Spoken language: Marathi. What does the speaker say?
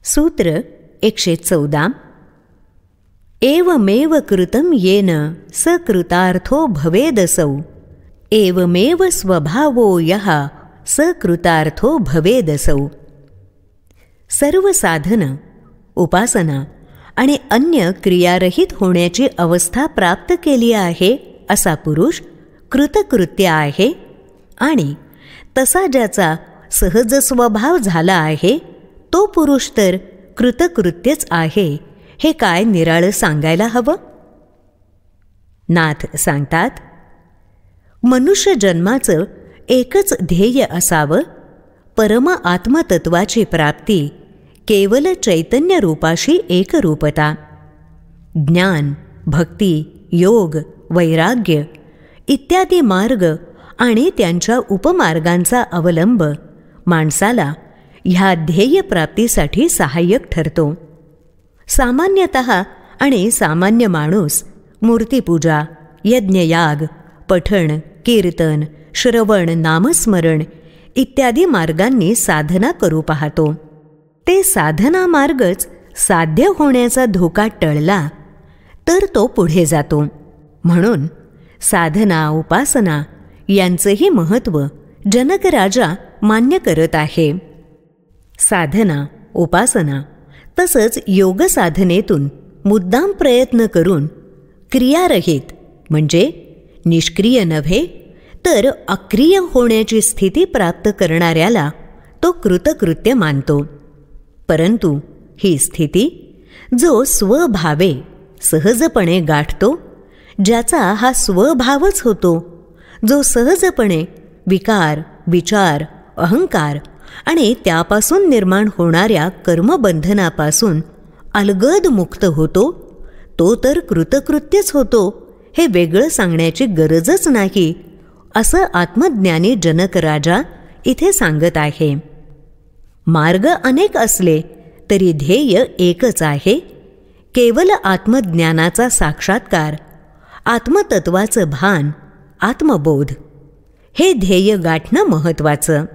सूत्र 114. एवमेव कृतं येन स कृतार्थो भवेदसौ एवमेव स्वभावो यः स कृतार्थो भवेदसौ. सर्व साधन, उपासना आणि अन्य क्रियारहित होण्याची अवस्था प्राप्त केली आहे असा पुरुष कृतकृत्य आहे आणि तसा ज्याचा सहज स्वभाव झाला आहे तो पुरुष तर कृतकृत्यच आहे, हे काय निराळं सांगायला हवं. नाथ सांगतात, मनुष्य जन्माचं एकच ध्येय असावं, परम आत्मतत्वाची प्राप्ती, केवल चैतन्य रूपाशी एकरूपता. ज्ञान, भक्ती, योग, वैराग्य इत्यादी मार्ग आणि त्यांच्या उपमार्गांचा अवलंब माणसाला ह्या ध्येयप्राप्तीसाठी सहाय्यक ठरतो. सामान्यतः आणि सामान्य माणूस मूर्तिपूजा, यज्ञयाग, पठण, कीर्तन, श्रवण, नामस्मरण इत्यादी मार्गांनी साधना करू पाहतो. ते साधना मार्गच साध्य होण्याचा धोका टळला तर तो पुढे जातो. म्हणून साधना, उपासना यांचेही महत्त्व जनक राजा मान्य करत आहे. साधना, उपासना तसंच योग साधनेतून मुद्दाम प्रयत्न करून क्रियारहित म्हणजे निष्क्रिय नव्हे तर अक्रिय होण्याची स्थिती प्राप्त करणाऱ्याला तो कृतकृत्य मानतो. परंतु ही स्थिती जो स्वभावे सहजपणे गाठतो, ज्याचा हा स्वभावच होतो, जो सहजपणे विकार, विचार, अहंकार आणि त्यापासून निर्माण होणाऱ्या कर्मबंधनापासून अलगद मुक्त होतो, तो तर कृतकृत्यच होतो, हे वेगळं सांगण्याची गरजच नाही, असं आत्मज्ञानी जनक राजा इथे सांगत आहे. मार्ग अनेक असले तरी ध्येय एकच आहे, केवल आत्मज्ञानाचा साक्षात्कार, आत्मतत्वाचं भान, आत्मबोध. हे ध्येय गाठणं महत्त्वाचं.